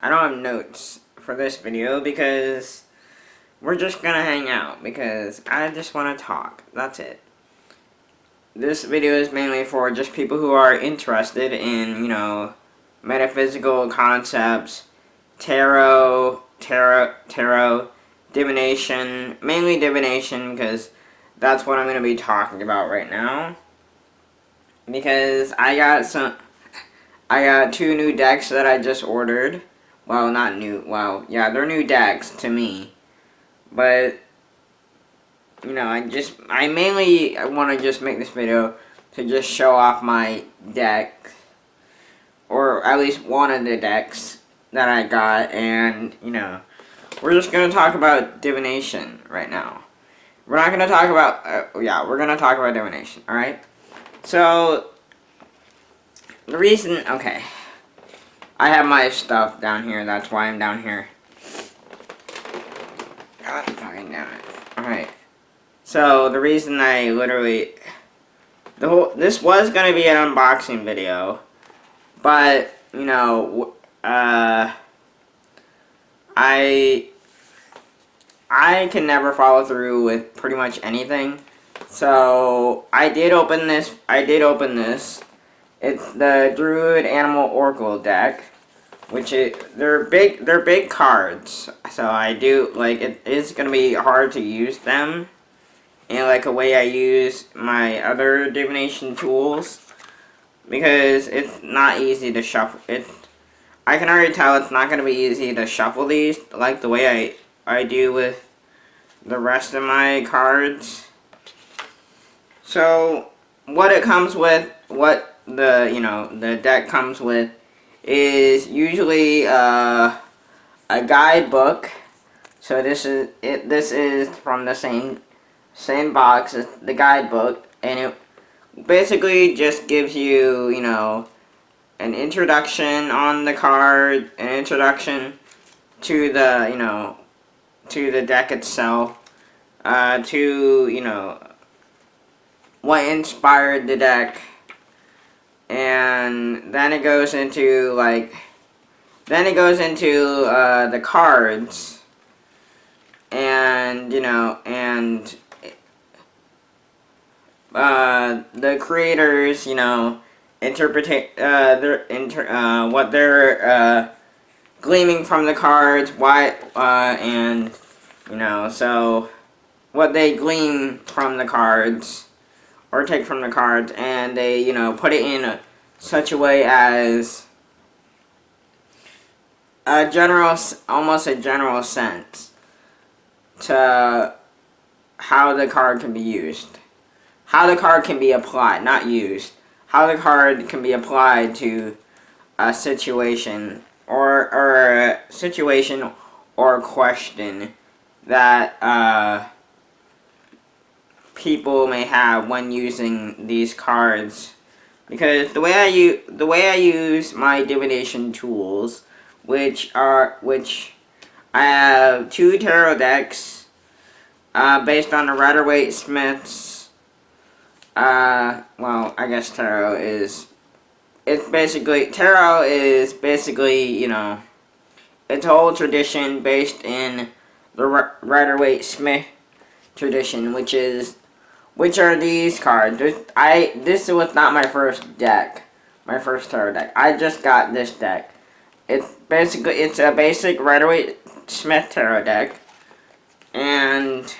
I don't have notes for this video because we're just gonna hang out because I just want to talk. That's it. This video is mainly for just people who are interested in, metaphysical concepts, tarot, divination, mainly divination because that's what I'm gonna be talking about right now. Because I got two new decks that I just ordered. Well, not new. Well, yeah, they're new decks to me. But, I mainly want to just make this video to just show off my deck. Or at least one of the decks that I got. And, we're just going to talk about divination right now. We're not going to talk about, we're going to talk about divination, alright? So, the reason, okay. I have my stuff down here, that's why I'm down here. God fucking damn it. Alright. So, the reason I literally... This was gonna be an unboxing video. But, I can never follow through with pretty much anything. So, I did open this. It's the Druid Animal Oracle deck, which they're big cards. So I do it is gonna be hard to use them in like a way I use my other divination tools because it's not easy to shuffle. I can already tell it's not gonna be easy to shuffle these like the way I do with the rest of my cards. So what it comes with, what the deck comes with is usually a guidebook. So this is from the same box as the guidebook, and it basically just gives you an introduction on the card, an introduction to the to the deck itself, to what inspired the deck. And then it goes into the cards, and the creators what they're gleaming from the cards, why and so what they glean from the cards or take from the cards, and they put it in such a way as almost a general sense to how the card can be used, how the card can be applied, not used, how the card can be applied to a situation or a situation or question that people may have when using these cards. Because the way I use my divination tools, which I have two tarot decks based on the Rider-Waite-Smith's well, I guess tarot is basically it's a whole tradition based in the Rider-Waite-Smith tradition, which are these cards. This was not my first deck, my first tarot deck. I just got this deck. It's a basic Rider-Waite-Smith tarot deck, and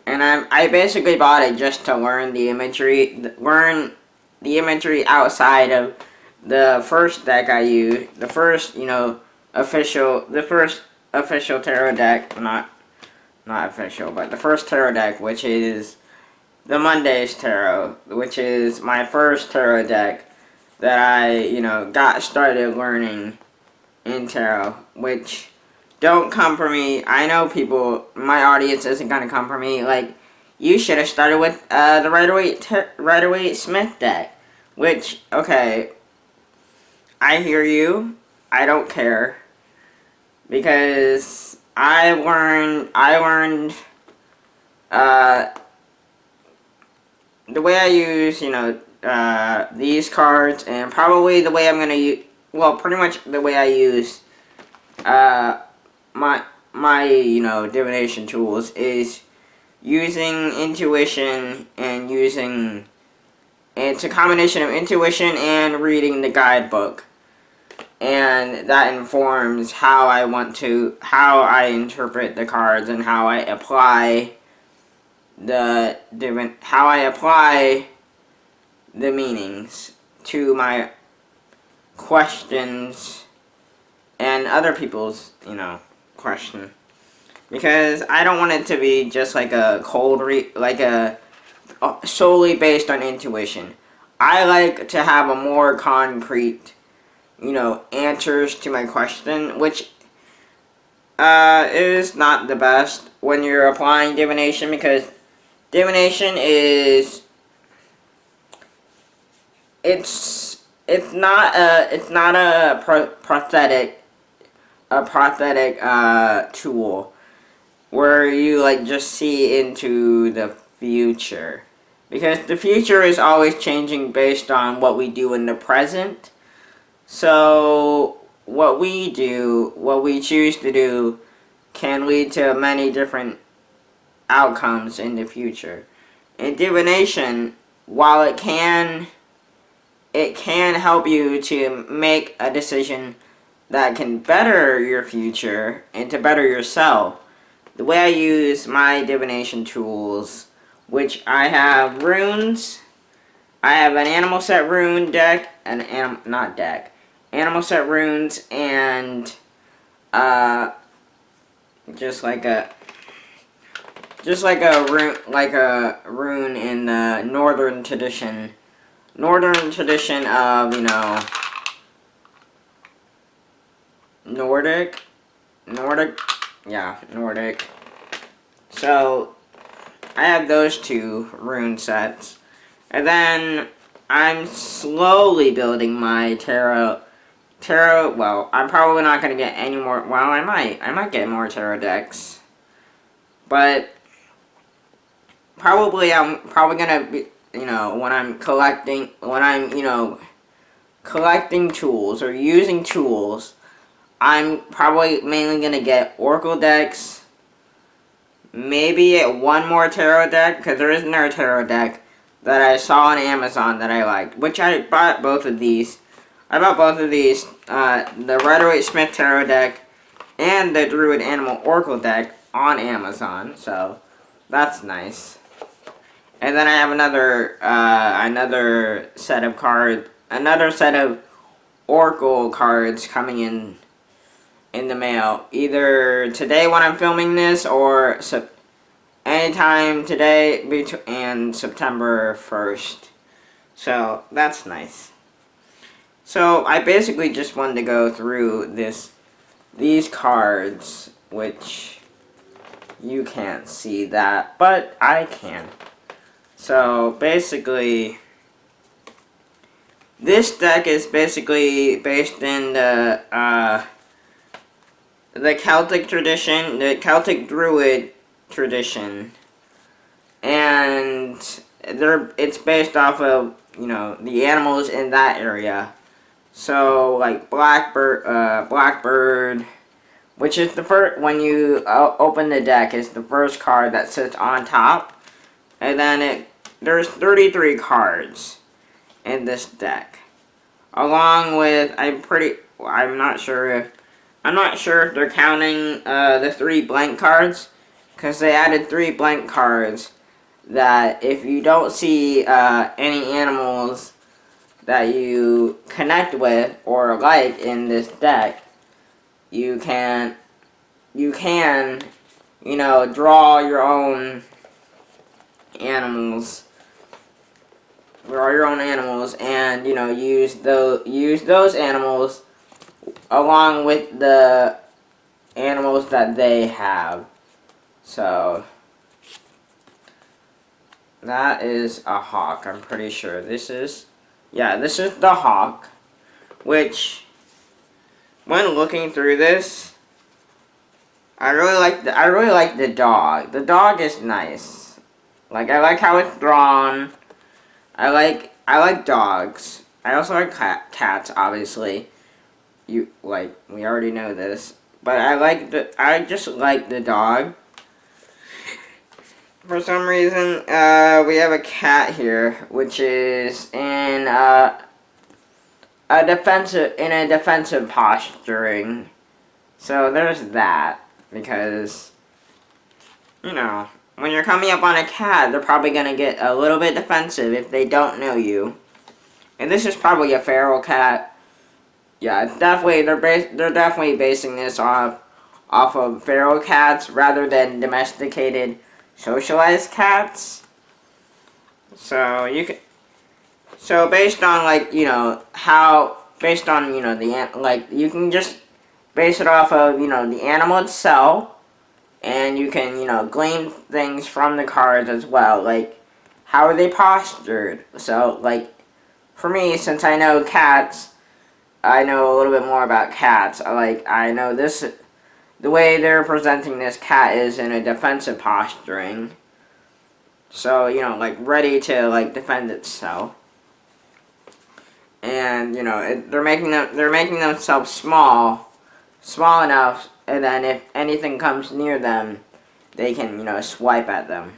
I basically bought it just to learn the imagery, outside of the first deck I used, the first official tarot deck, not official, but the first tarot deck, which is the Monday's Tarot, which is my first tarot deck that I, got started learning in tarot, which don't come for me. I know people, my audience isn't going to come for me, like, you should have started with the Rider-Waite-Smith deck, which, okay, I hear you, I don't care, because I learned the way I use, these cards, and probably the way I'm gonna well, pretty much the way I use uh, my divination tools is using intuition and using. It's a combination of intuition and reading the guidebook, and that informs how I interpret the cards and how I apply the meanings to my questions and other people's, question. Because I don't want it to be just like a cold solely based on intuition. I like to have a more concrete, answers to my question, which is not the best when you're applying divination, because divination is it's not a prosthetic tool where you like just see into the future, because the future is always changing based on what we do in the present. So what we choose to do can lead to many different outcomes in the future. In divination, while it can help you to make a decision that can better your future and to better yourself, the way I use my divination tools, which I have runes, I have an animal set rune deck, animal set runes, and just like a rune in the northern tradition of Nordic. Yeah, Nordic. So I have those two rune sets, and then I'm slowly building my tarot. Well, I'm probably not gonna get any more. Well, I might get more tarot decks, but I'm probably gonna be, when I'm collecting tools or using tools, I'm probably mainly gonna get oracle decks, maybe one more tarot deck, because there is another tarot deck that I saw on Amazon that I liked, which I bought both of these. The Rider-Waite Smith tarot deck and the Druid Animal Oracle deck on Amazon, so that's nice. And then I have another set of Oracle cards coming in the mail, either today when I'm filming this, or anytime today and September 1st. So that's nice. So I basically just wanted to go through these cards, which you can't see that, but I can. So basically, this deck is basically based in the Celtic tradition, the Celtic Druid tradition, and it's based off of the animals in that area. So like Blackbird, which is the first when you open the deck, is the first card that sits on top, and then there's 33 cards in this deck, along with I'm not sure if they're counting the 3 blank cards, because they added 3 blank cards that if you don't see any animals that you connect with or like in this deck, you can draw your own animals. And use those animals along with the animals that they have. So that is a hawk, I'm pretty sure. This is the hawk, which when looking through this, I really like the dog. The dog is nice. Like, I like how it's drawn. I like dogs. I also like cats, obviously. we already know this. But I just like the dog. For some reason, we have a cat here, which is in a defensive posturing. So there's that, because, you know, when you're coming up on a cat, they're probably gonna get a little bit defensive if they don't know you. And this is probably a feral cat. Yeah, it's definitely they're definitely basing this off of feral cats rather than domesticated, socialized cats. So based on you can just base it off of the animal itself, and you can glean things from the cards as well, like how are they postured. So like for me, since I know cats, I know a little bit more about cats. I know the way they're presenting this cat is in a defensive posturing. So, like ready to defend itself. And, they're making themselves small enough, and then if anything comes near them, they can, swipe at them.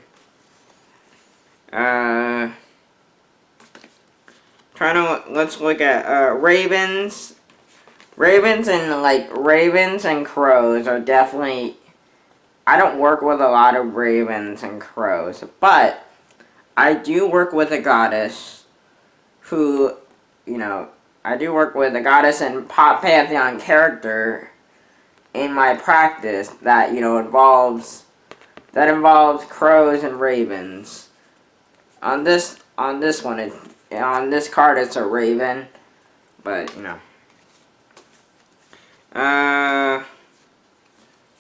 Let's look at ravens. Ravens and crows are definitely. I don't work with a lot of ravens and crows, but I do work with a goddess who, I do work with a goddess and pop pantheon character in my practice that involves crows and ravens. On this card it's a raven, but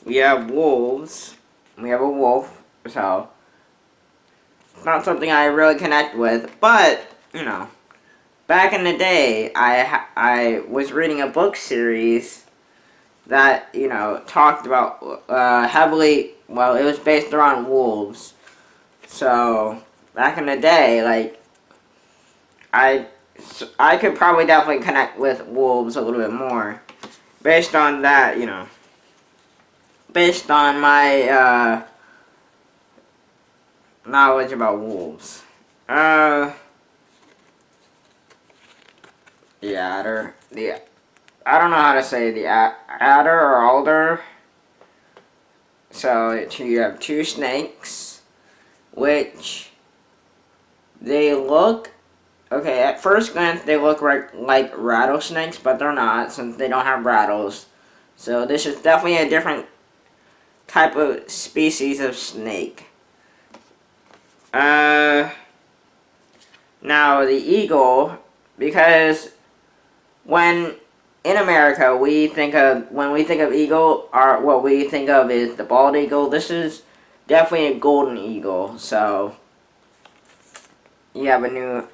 we have wolves. We have a wolf, so it's not something I really connect with. But back in the day, I was reading a book series that talked about heavily. Well, it was based around wolves. So back in the day, I could probably definitely connect with wolves a little bit more, based on that, based on my knowledge about wolves. The adder, I don't know how to say the adder or alder. So you have two snakes, which they look. Okay, at first glance they look like rattlesnakes, but they're not, since they don't have rattles. So this is definitely a different type of species of snake. Now the eagle, because when in America when we think of eagle, what we think of is the bald eagle. This is definitely a golden eagle. So you have a new,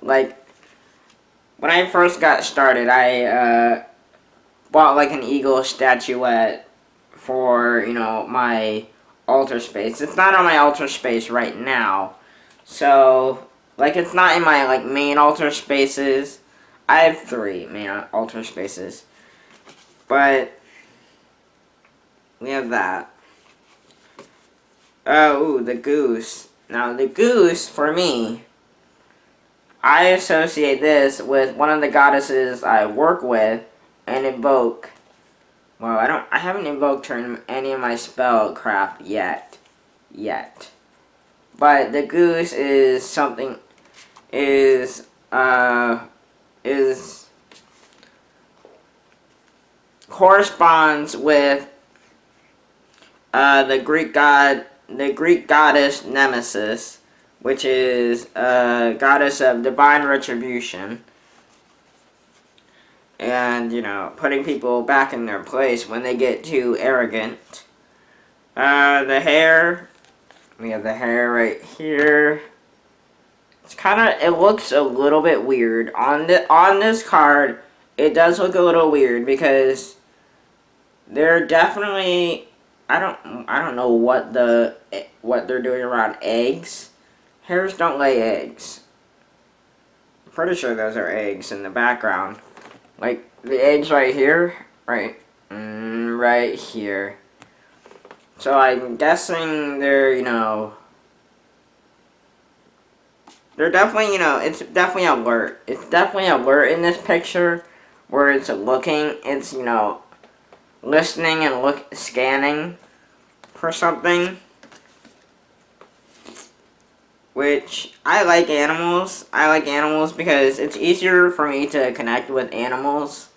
when I first got started, I bought an eagle statuette for my altar space. It's not on my altar space right now, so it's not in my main altar spaces. I have 3 main altar spaces, but we have that. Ooh, the goose. Now the goose, for me, I associate this with one of the goddesses I work with and invoke. Well, I haven't invoked her in any of my spellcraft yet. But the goose corresponds with the Greek goddess Nemesis, which is a goddess of divine retribution, and putting people back in their place when they get too arrogant. The hair, we have the hair right here. It looks a little bit weird on this card. It does look a little weird because they're definitely, I don't know what they're doing around eggs. Hares don't lay eggs. I'm pretty sure those are eggs in the background. The eggs right here, right here. So I'm guessing they're, they're definitely, it's definitely alert. It's definitely alert in this picture where it's looking, it's, listening and scanning for something. Which, I like animals. I like animals because it's easier for me to connect with animals.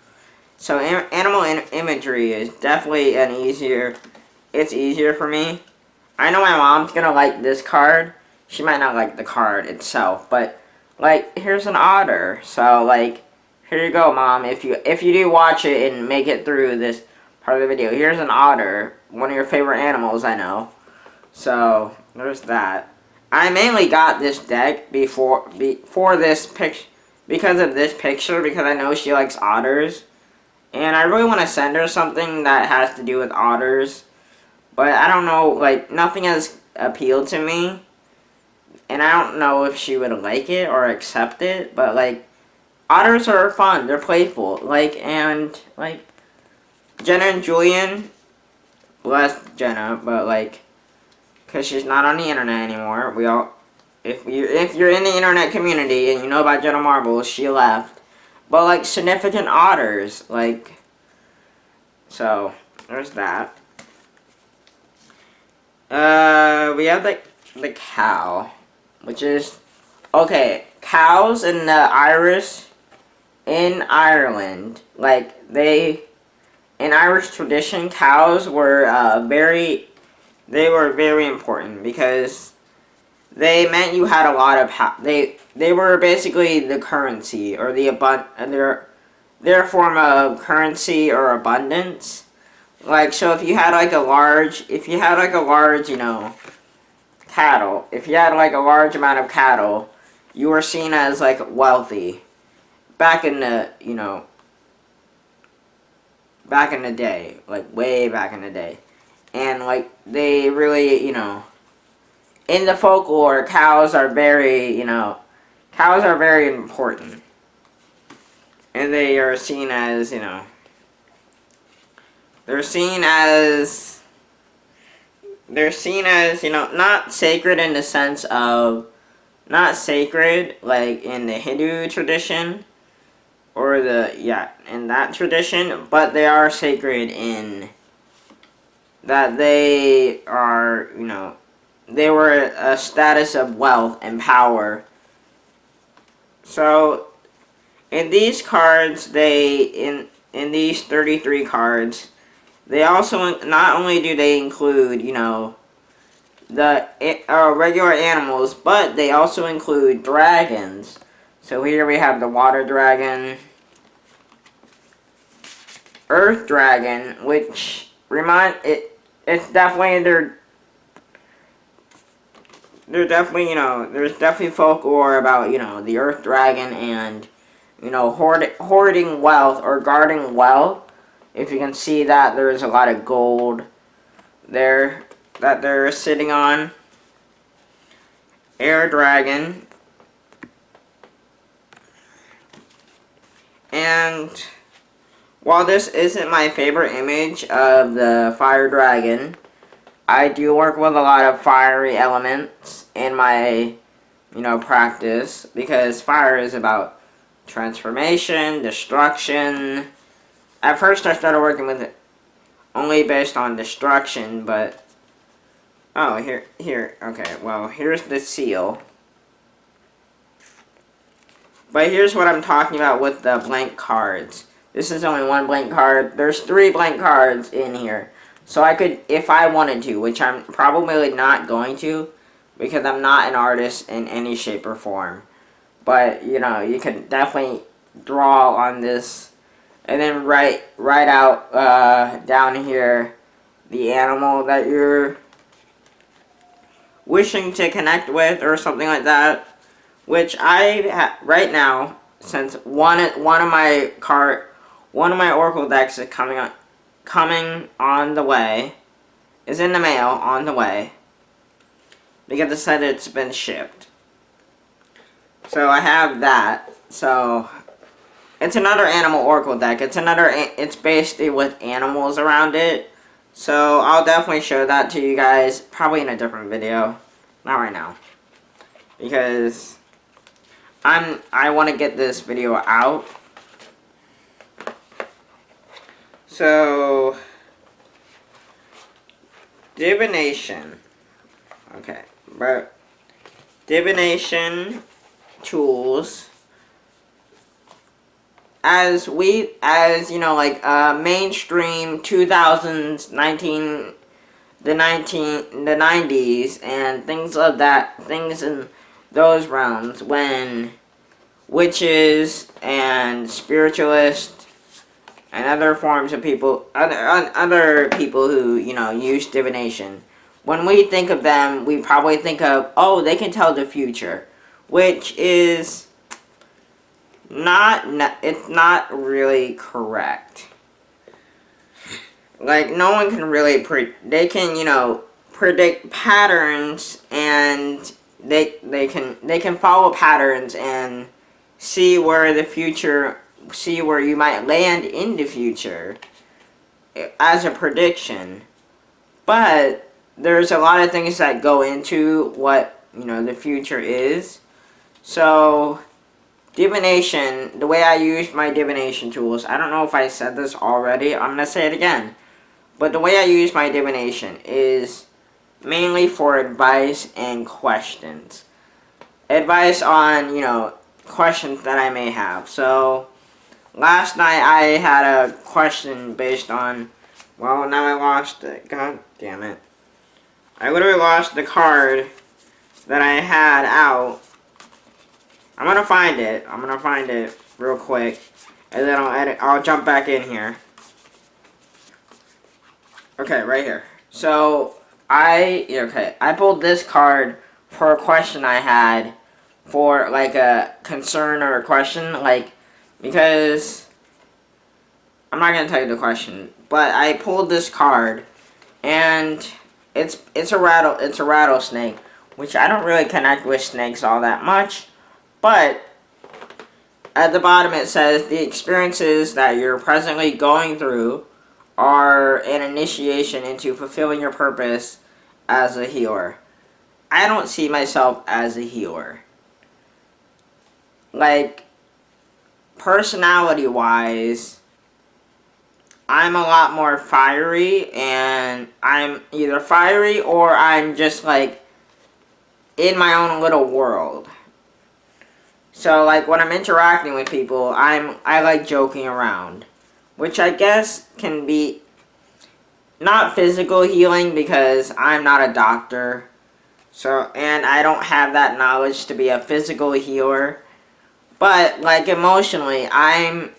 So animal imagery is definitely it's easier for me. I know my mom's gonna like this card. She might not like the card itself, but like here's an otter. So like here you go, Mom. If you do watch it and make it through this part of the video, here's an otter, one of your favorite animals, I know. So there's that. I mainly got this deck before this picture because of this picture because I know she likes otters. And I really want to send her something that has to do with otters. But I don't know, like, nothing has appealed to me. And I don't know if she would like it or accept it. But, like, otters are fun. They're playful. Like, Jenna and Julian. Bless Jenna, but, like, because she's not on the internet anymore. If you're in the internet community and you know about Jenna Marbles, she left. But, like, significant otters, like, so, there's that. We have, the cow, which is, okay, cows in the in Ireland, like, in Irish tradition, cows were, very important because they meant you had a lot of they were basically the currency or their form of currency or abundance. Like, so if you had like a large cattle, if you had like a large amount of cattle, you were seen as like wealthy back in the day, like way back in the day. And like they really, in the folklore, cows are very important. And they are seen as, they're seen as, not sacred in the sense of, not sacred like in the Hindu tradition, or in that tradition, but they are sacred in that they are, they were a status of wealth and power. So, in these cards, in these 33 cards, they also, not only do they include, the regular animals, but they also include dragons. So here we have the water dragon, earth dragon, which it's definitely they're definitely, there's definitely folklore about, the earth dragon and, hoarding wealth or guarding wealth. If you can see that, there is a lot of gold there that they're sitting on. Air dragon. And while this isn't my favorite image of the fire dragon, I do work with a lot of fiery elements in my, practice, because fire is about transformation, destruction. At first I started working with it only based on destruction, but, oh, here, okay, well, here's the seal. But here's what I'm talking about with the blank cards. This is only one blank card. There's 3 blank cards in here. So I could, if I wanted to, which I'm probably not going to, because I'm not an artist in any shape or form. But, you can definitely draw on this, and then write out down here the animal that you're wishing to connect with, or something like that. Which right now, since one of my Oracle decks is coming on the way, is in the mail on the way, because it said it's been shipped. So I have that. So it's another animal oracle deck. It's basically with animals around it. So I'll definitely show that to you guys, probably in a different video. Not right now. Because I want to get this video out. So Divination. Okay, but Divination tools, as you know, like mainstream 2000s, the 90s and things of that, things in those realms, when witches and spiritualists and other forms of people, other people who, you know, use divination, when we think of them, we probably think of, oh, they can tell the future, which is it's not really correct. Like, no one can really they can, you know, predict patterns, and they can follow patterns and see where you might land in the future as a prediction. But there's a lot of things that go into what, you know, the future is. So divination, the way I use my divination tools, I don't know if I said this already, I'm gonna say it again. But the way I use my divination is mainly for advice and questions. Advice on, you know, questions that I may have. So last night I had a question based on, well, now I lost it. God damn it. I literally lost the card that I had out. I'm gonna find it real quick, and then I'll jump back in here. Okay, right here. So I pulled this card for a question I had, for like a concern or a question, like, because I'm not gonna tell you the question, but I pulled this card, and it's a rattlesnake, which I don't really connect with snakes all that much, but at the bottom it says the experiences that you're presently going through are an initiation into fulfilling your purpose as a healer. I don't see myself as a healer. Like, personality-wise, I'm a lot more fiery, and I'm either fiery or I'm just, like, in my own little world. So, like, when I'm interacting with people, I like joking around, which I guess can be not physical healing, because I'm not a doctor. So, and I don't have that knowledge to be a physical healer. But, like, emotionally, I'm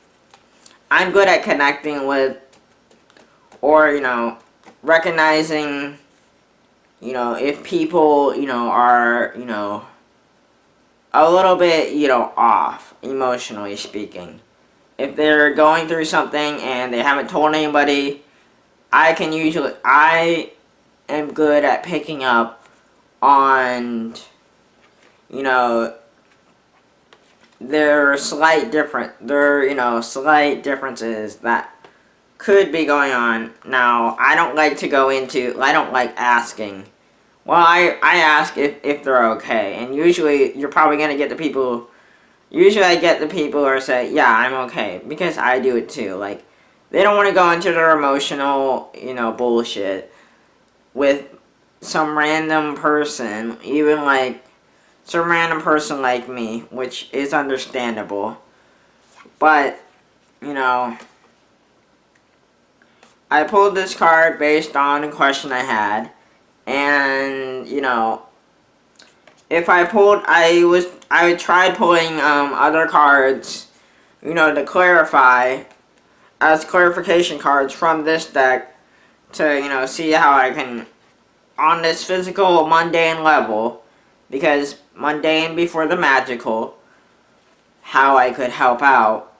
good at connecting with, or, you know, recognizing, you know, if people, you know, are, you know, a little bit, you know, off, emotionally speaking. If they're going through something and they haven't told anybody, I am good at picking up on, you know, there are slight differences that could be going on. Now, I don't like asking. Well, I ask if they're okay, and usually you're probably going to get the people, usually I get the people who say, yeah, I'm okay, because I do it too. Like, they don't want to go into their emotional, you know, bullshit with some random person, even like some random person like me, which is understandable. But, you know, I pulled this card based on a question I had, and, you know, if I tried pulling other cards, you know, to clarify, as clarification cards from this deck, to, you know, see how I can, on this physical mundane level, because mundane before the magical, how I could help out.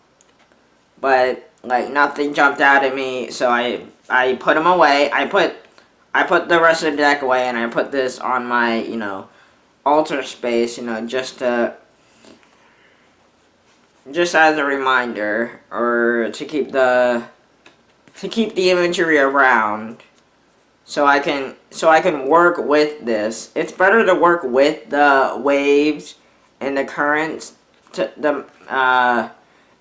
But, like, nothing jumped out at me, so I put them away. I put the rest of the deck away, and I put this on my, you know, altar space, you know, just to just as a reminder, or to keep the imagery around, so I can work with this. It's better to work with the waves and the currents, the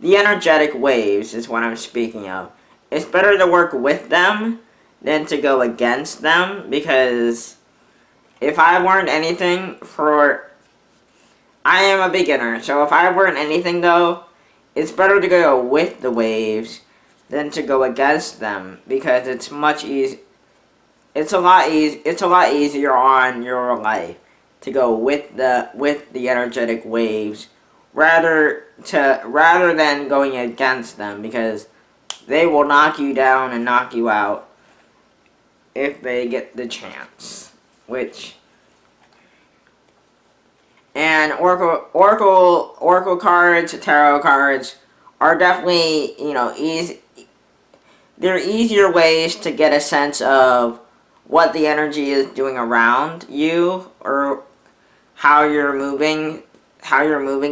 energetic waves is what I'm speaking of. It's better to work with them than to go against them, because if I learned anything I am a beginner, so if I learned anything though, it's better to go with the waves than to go against them, because it's much easier. It's a lot easier on your life to go with the energetic waves rather than going against them, because they will knock you down and knock you out if they get the chance. And Oracle cards, tarot cards are definitely, easy. They're easier ways to get a sense of what the energy is doing around you, or how you're moving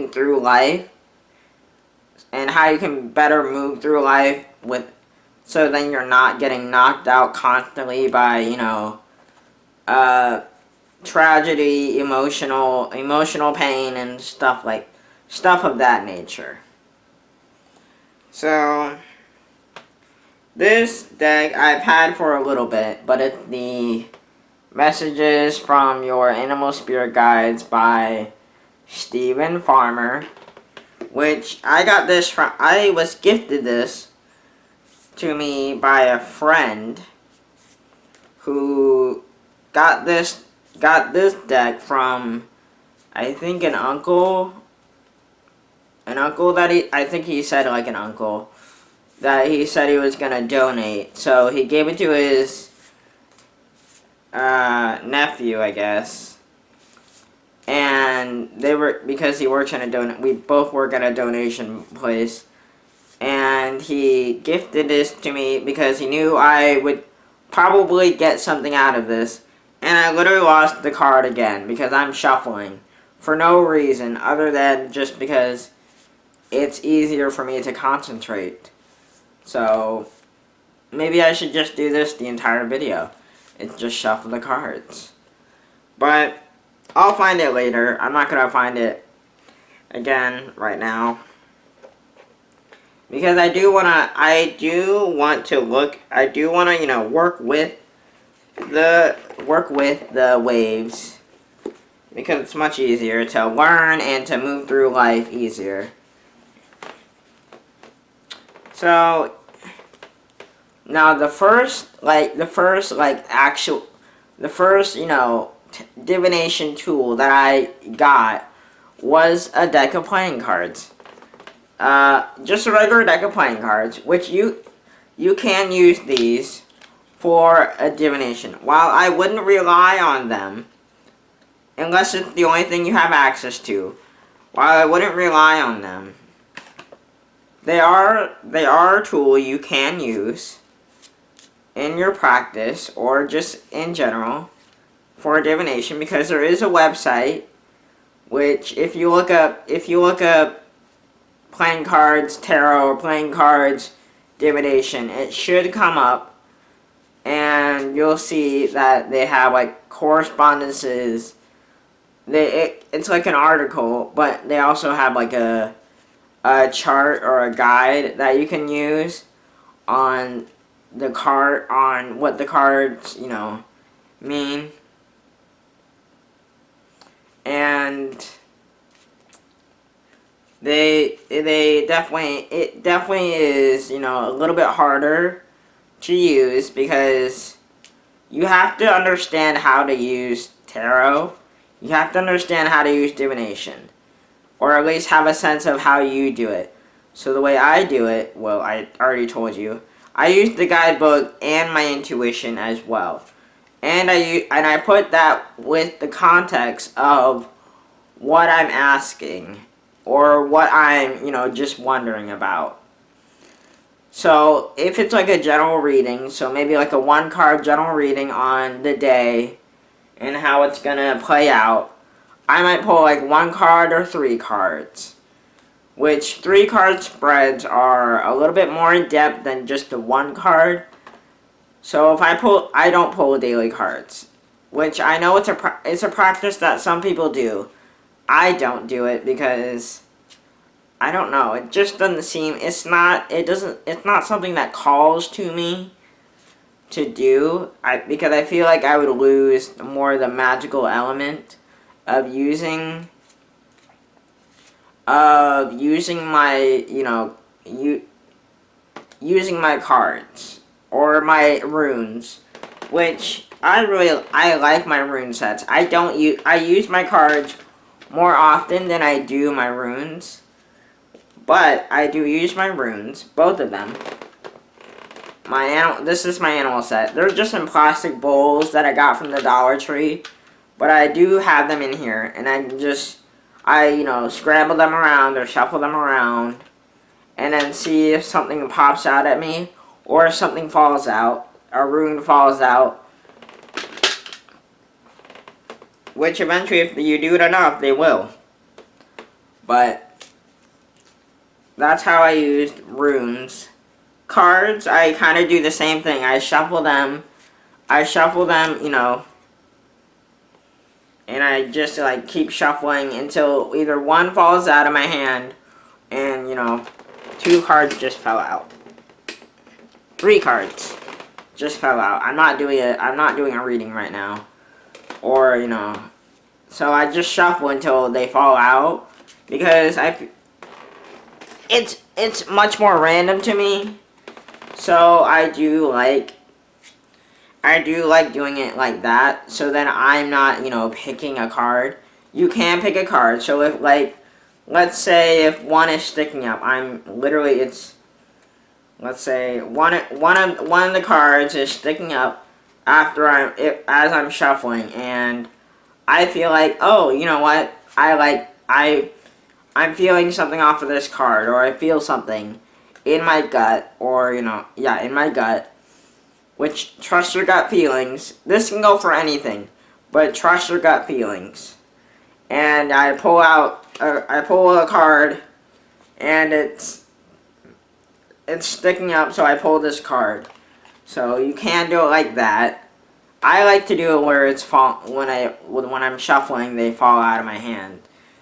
through life, and how you can better move through life so then you're not getting knocked out constantly by, tragedy, emotional pain, and stuff of that nature. So this deck I've had for a little bit, but it's the Messages from Your Animal Spirit Guides by Stephen Farmer, which I was gifted this to me by a friend who got this deck from, I think, an uncle that he said like an uncle that he said he was gonna donate. So he gave it to his nephew, I guess. And because he works in we both work at a donation place. And he gifted this to me because he knew I would probably get something out of this. And I literally lost the card again because I'm shuffling for no reason other than just because it's easier for me to concentrate. So maybe I should just do this the entire video. It's just shuffle the cards. But I'll find it later. I'm not gonna find it again right now, because I do wanna work with the waves, because it's much easier to learn and to move through life easier. So now the first divination tool that I got was a deck of playing cards. Just a regular deck of playing cards, which you can use these for a divination. While I wouldn't rely on them, unless it's the only thing you have access to, while I wouldn't rely on them, they are a tool you can use in your practice, or just in general, for divination, because there is a website which, if you look up playing cards tarot or playing cards divination, it should come up, and you'll see that they have like correspondences. It's like an article, but they also have like a chart or a guide that you can use on what the cards mean. And it definitely is, a little bit harder to use, because you have to understand how to use tarot. You have to understand how to use divination, or at least have a sense of how you do it. So the way I do it, well, I already told you, I use the guidebook and my intuition as well. And I put that with the context of what I'm asking, or what I'm, just wondering about. So if it's like a general reading, so maybe like a 1-card general reading on the day and how it's gonna play out, I might pull like 1 card or 3 cards. which 3-card spreads are a little bit more in depth than just the 1 card. So if I don't pull daily cards, which I know it's a practice that some people do. I don't do it because I don't know. It just doesn't seem. It's not something that calls to me to do. Because I feel like I would lose more of the magical element of using my using my cards or my runes, which I like my rune sets. I use my cards more often than I do my runes, but I do use my runes, both of them. This is my animal set. They're just in plastic bowls that I got from the Dollar Tree, but I do have them in here, and I scramble them around or shuffle them around, and then see if something pops out at me, or if something falls out, a rune falls out, which eventually, if you do it enough, they will. But that's how I used runes. Cards, I kind of do the same thing. I shuffle them, and I just keep shuffling until either one falls out of my hand, and 2 cards just fell out. 3 cards just fell out. I'm not doing a reading right now. Or, so I just shuffle until they fall out, because it's much more random to me. So I do like doing it like that, so then I'm not, picking a card. You can pick a card. So if let's say if one is sticking up, let's say one of the cards is sticking up as I'm shuffling, and I feel like, oh, you know what? I'm feeling something off of this card, or I feel something in my gut, or in my gut. Which, trust your gut feelings. This can go for anything, but trust your gut feelings. And I pull a card, and it's sticking up, so I pull this card. So you can do it like that. I like to do it where when I'm shuffling, they fall out of my hand.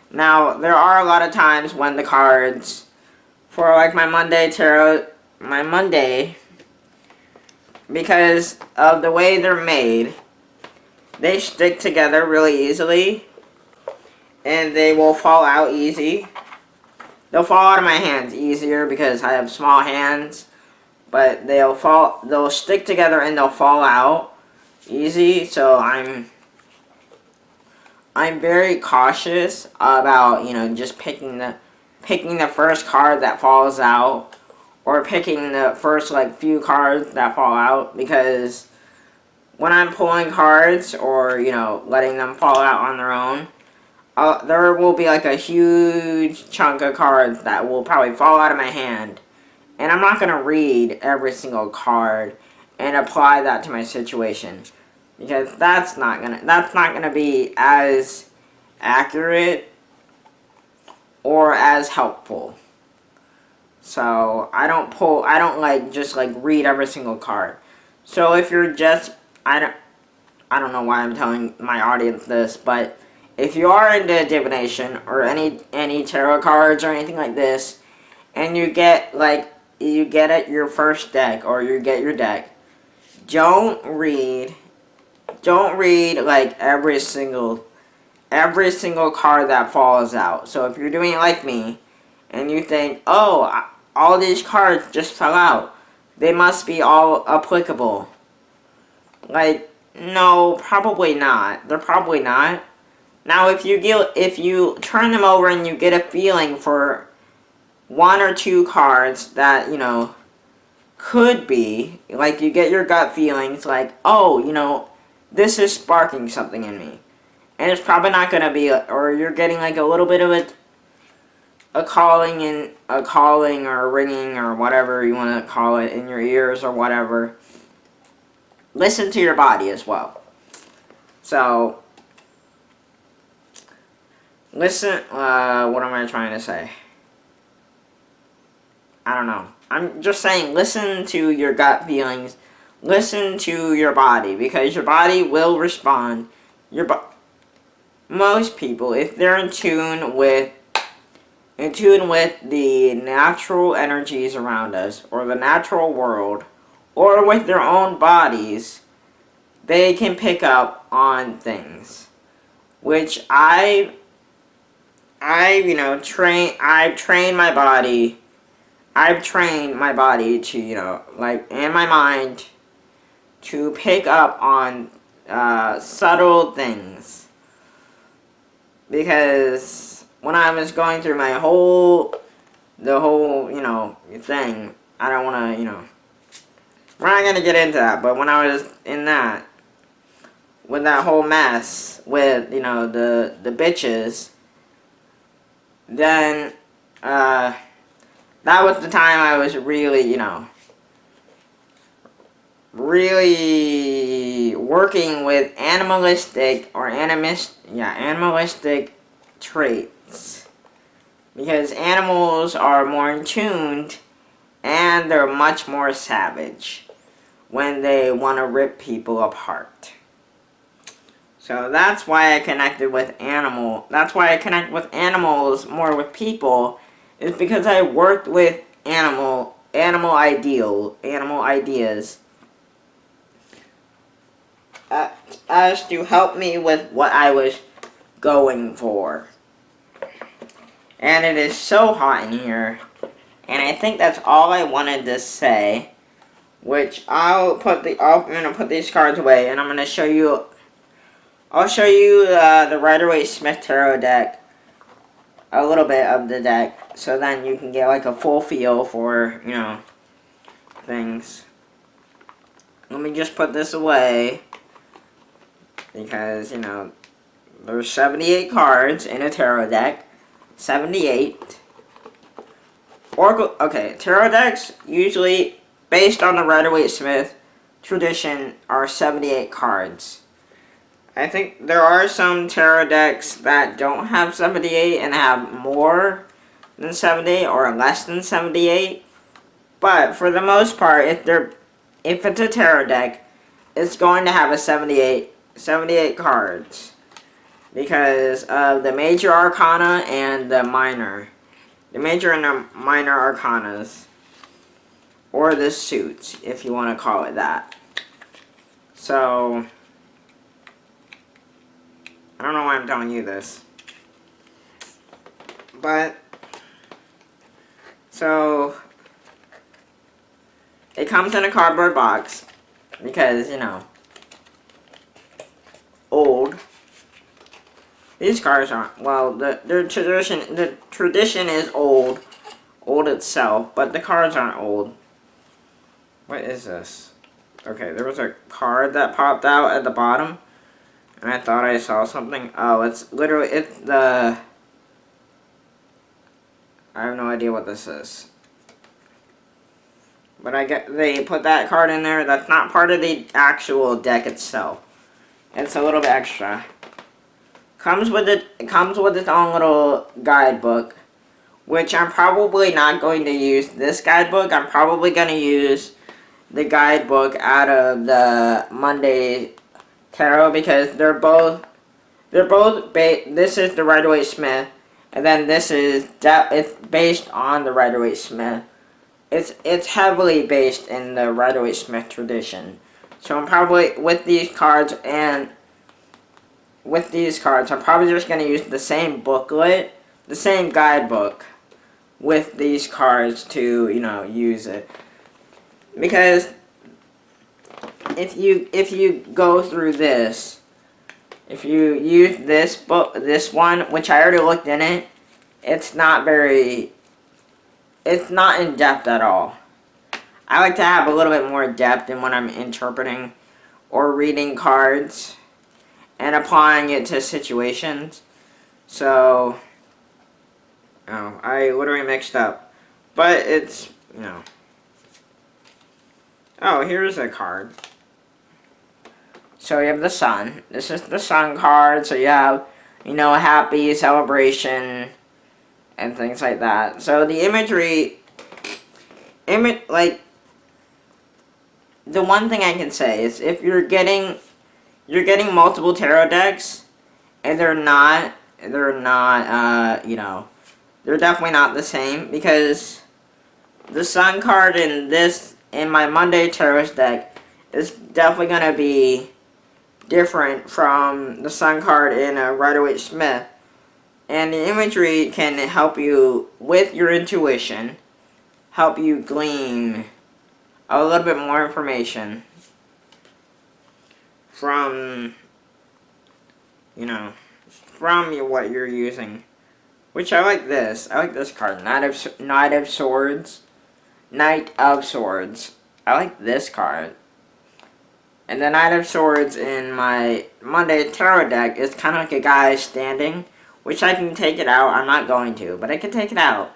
Now, there are a lot of times when the cards for my Monday tarot, because of the way they're made, they stick together really easily, and they will fall out easy. They'll fall out of my hands easier because I have small hands, but they'll stick together and they'll fall out easy. So I'm very cautious about just picking the first card that falls out, or picking the first few cards that fall out, because when I'm pulling cards or letting them fall out on their own, there will be a huge chunk of cards that will probably fall out of my hand, and I'm not gonna read every single card and apply that to my situation, because that's not gonna be as accurate or as helpful. So I don't just read every single card. So if you're just I don't know why I'm telling my audience this, but if you are into divination or any tarot cards or anything like this, and you get at your first deck, or you get your deck, don't read every single card that falls out. So if you're doing it like me, and you think, oh, all these cards just fell out, they must be all applicable. No, probably not. They're probably not. Now, if you turn them over and you get a feeling for 1 or 2 cards that, could be, you get your gut feelings, oh, this is sparking something in me. And it's probably not going to be, or you're getting a little bit of a calling or a ringing or whatever you want to call it in your ears or whatever. Listen to your body as well. So, listen, what am I trying to say? I don't know. I'm just saying, listen to your gut feelings. Listen to your body, because your body will respond. Most people, if they're in tune with the natural energies around us, or the natural world, or with their own bodies, they can pick up on things. Which I've trained my body. I've trained my body to, and my mind to pick up on subtle things. Because when I was going through the whole, thing, I don't want to, we're not going to get into that, but when I was in that, with that whole mess, with, the bitches, then, that was the time I was really, really working with animalistic traits. Because animals are more in tune, and they're much more savage when they want to rip people apart. So that's why I connected with that's why I connect with animals more with people, is because I worked with animal ideas as to help me with what I was going for. And it is so hot in here, and I think that's all I wanted to say. Which I'm gonna put these cards away, and I'm gonna show you. I'll show you the Rider-Waite-Smith Tarot deck, a little bit of the deck, so then you can get like a full feel for, things. Let me just put this away, because, there's 78 cards in a tarot deck. 78. Tarot decks, usually, based on the Rider-Waite-Smith tradition, are 78 cards. I think there are some tarot decks that don't have 78 and have more than 78 or less than 78. But for the most part, if it's a tarot deck, it's going to have a 78 cards. Because of the major arcana and the minor. The major and the minor arcanas. Or the suits, if you want to call it that. So, I don't know why I'm telling you this. But, so, it comes in a cardboard box. Because, old. These cards aren't, well, the tradition is old itself, but the cards aren't old. What is this? Okay, there was a card that popped out at the bottom, and I thought I saw something. Oh, it's the, I have no idea what this is. But they put that card in there. That's not part of the actual deck itself. It's a little bit extra. It comes with its own little guidebook, which I'm probably not going to use this guidebook. I'm probably going to use the guidebook out of the Monday Tarot, because this is the Rider-Waite-Smith, and then this is it's based on the Rider-Waite-Smith. It's heavily based in the Rider-Waite-Smith tradition. So I'm probably with these cards, I'm probably just going to use the same booklet, the same guidebook, with these cards to, use it. Because if you go through this, if you use this one, which I already looked in it, it's not in depth at all. I like to have a little bit more depth in when I'm interpreting or reading cards and applying it to situations. So, I literally mixed up. But it's, Oh, here's a card. So you have the sun. This is the sun card. So you have, a happy celebration and things like that. So the imagery like, the one thing I can say is if you're getting multiple tarot decks, and they're not, you know, they're definitely not the same, because the Sun card in my Monday Tarot deck is definitely going to be different from the Sun card in a Rider-Waite-Smith. And the imagery can help you with your intuition, help you glean a little bit more information from, you know, from what you're using. Which I like this. I like this card. Knight of Swords. Knight of Swords. I like this card. And the Knight of Swords in my Monday Tarot deck is kind of like a guy standing, which I can take it out. I'm not going to, but I can take it out.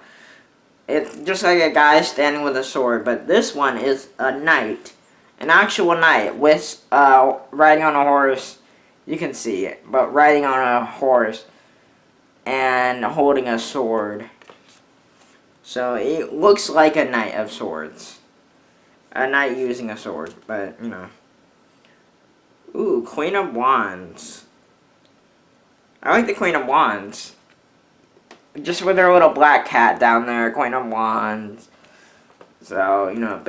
It's just like a guy standing with a sword, but this one is a knight. An actual knight with riding on a horse. You can see it, but riding on a horse and holding a sword. So it looks like a Knight of Swords. A knight using a sword, but, you know. Ooh, Queen of Wands. I like the Queen of Wands. Just with her little black cat down there, Queen of Wands. So, you know,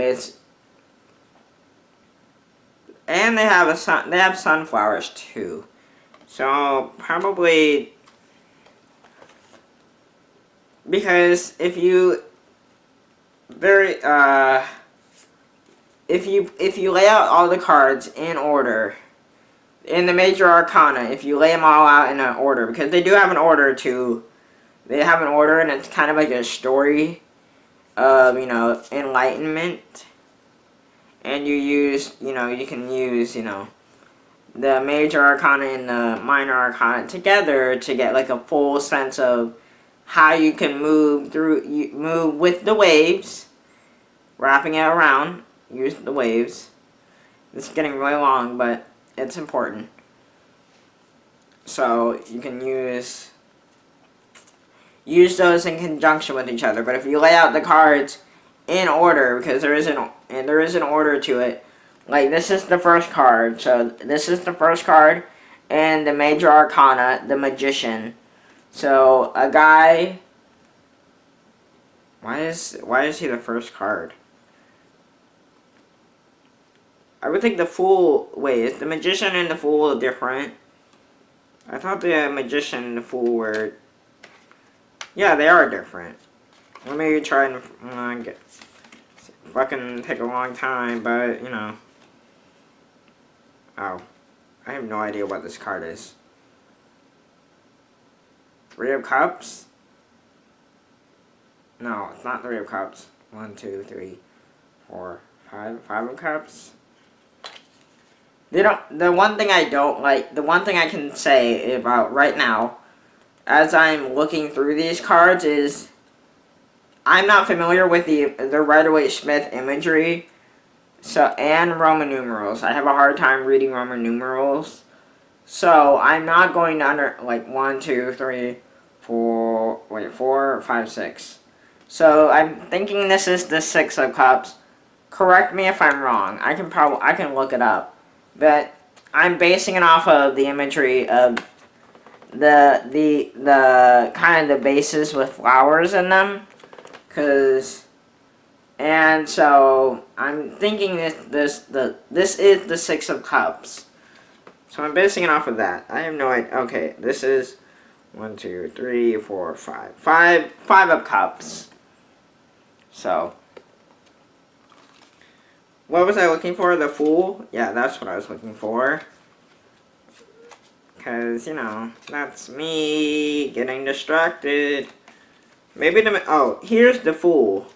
and they have sunflowers too. So, probably, because if you lay out all the cards in order, in the major arcana, if you lay them all out in an order, because they do have an order too. They have an order, and it's kind of like a story of, you know, enlightenment. And you use, you know, you can use, you know, the major arcana and the minor arcana together to get like a full sense of how you can move with the waves, wrapping it around, use the waves. This is getting really long, but it's important. So you can use those in conjunction with each other. But if you lay out the cards in order, because there is an order to it. Like, this is the first card. So this is the first card, and the major arcana, the Magician. So a guy. Why is he the first card? I would think the Fool. Wait, is the Magician and the Fool different? I thought the Magician and the Fool were. Yeah, they are different. Let me try and get. Fucking take a long time, but, you know. Oh. I have no idea what this card is. 3 of Cups? No, it's not 3 of Cups. 1, 2, 3, 4, 5. 5 of Cups? The one thing I don't like, the one thing I can say about right now, as I'm looking through these cards, is I'm not familiar with the Rider-Waite-Smith imagery, and Roman numerals. I have a hard time reading Roman numerals, so I'm not going to 1, 2, 3, 4, 5, 6. So I'm thinking this is the 6 of Cups. Correct me if I'm wrong. I can look it up, but I'm basing it off of the imagery of the kind of the bases with flowers in them. And so I'm thinking this is the 6 of Cups. So I'm basing it off of that. I have no idea. Okay, this is 1, 2, 3, 4, 5. 5 of Cups. So what was I looking for? The Fool? Yeah, that's what I was looking for. Because, you know, that's me getting distracted. Maybe here's the Fool.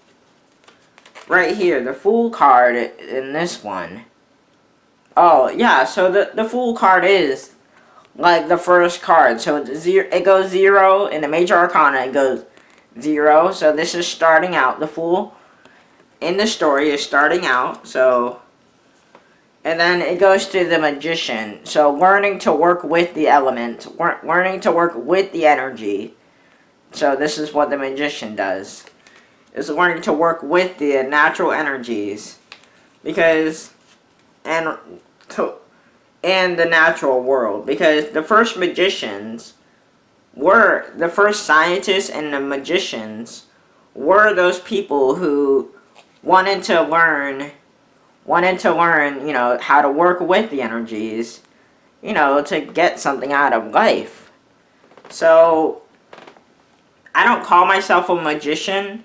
Right here, the Fool card in this one. Oh, yeah, so the Fool card is like the first card. So it goes 0, in the Major Arcana it goes 0. So this is starting out. The Fool in the story is starting out, so. And then it goes to the Magician. So learning to work with the element, learning to work with the energy. So this is what the Magician does. is learning to work with the natural energies, because and to and the natural world, because the first magicians were the first scientists, and the magicians were those people who wanted to learn, you know, how to work with the energies, you know, to get something out of life. So, I don't call myself a magician,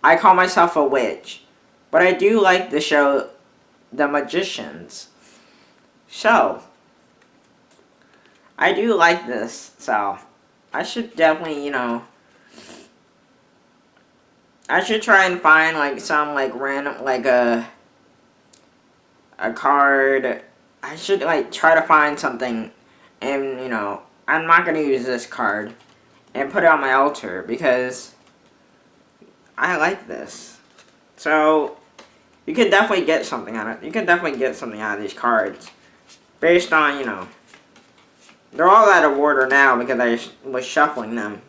I call myself a witch. But I do like the show The Magicians. So, I do like this, so I should definitely, you know, I should try and find, like, some, like, random, like, a card. I should, like, try to find something, and, you know, I'm not going to use this card and put it on my altar, because I like this. So, you can definitely get something out of it. You can definitely get something out of these cards, based on, you know, they're all out of order now, because I was shuffling them.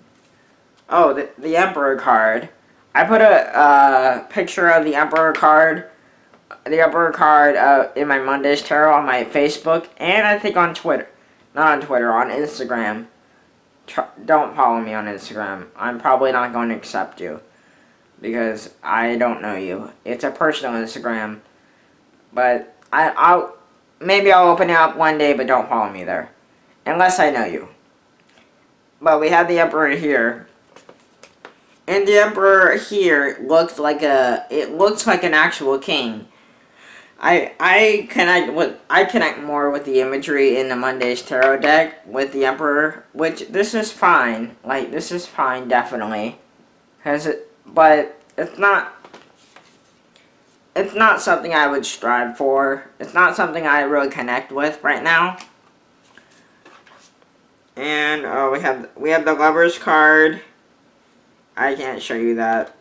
Oh, the Emperor card. I put a picture of the Emperor card in my Monday's Tarot on my Facebook, and I think on Twitter. Not on Twitter, on Instagram. Don't follow me on Instagram. I'm probably not going to accept you, because I don't know you. It's a personal Instagram, but maybe I'll open it up one day, but don't follow me there, unless I know you. But we have the Emperor here. And the Emperor here looks like an actual king. I connect more with the imagery in the Monday's Tarot deck with the Emperor, which this is fine. Like, this is fine, definitely. But it's not something I would strive for. It's not something I really connect with right now. And we have the Lovers card. I can't show you that,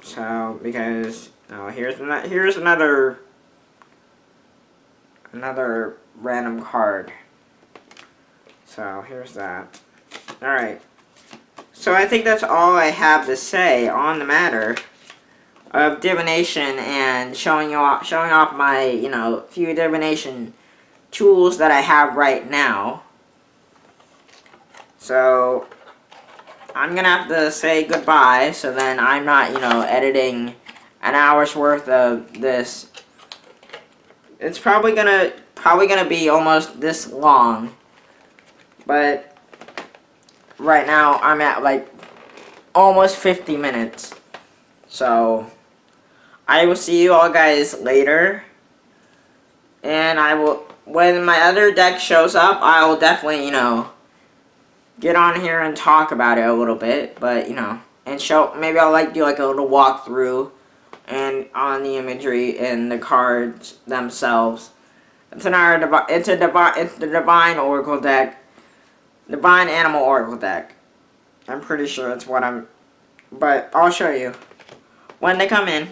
so, because, here's another random card. So, here's that. Alright. So, I think that's all I have to say on the matter of divination, and showing off my, you know, few divination tools that I have right now. So, I'm gonna have to say goodbye, so then I'm not, you know, editing an hour's worth of this. It's probably gonna be almost this long, but right now I'm at, like, almost 50 minutes. So, I will see you all guys later, and when my other deck shows up, I will definitely, you know, get on here and talk about it a little bit, but, you know, and maybe I'll do like a little walkthrough and on the imagery and the cards themselves. It's the Divine Oracle deck, Divine Animal Oracle deck. I'm pretty sure it's but I'll show you when they come in.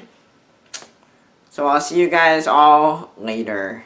So I'll see you guys all later.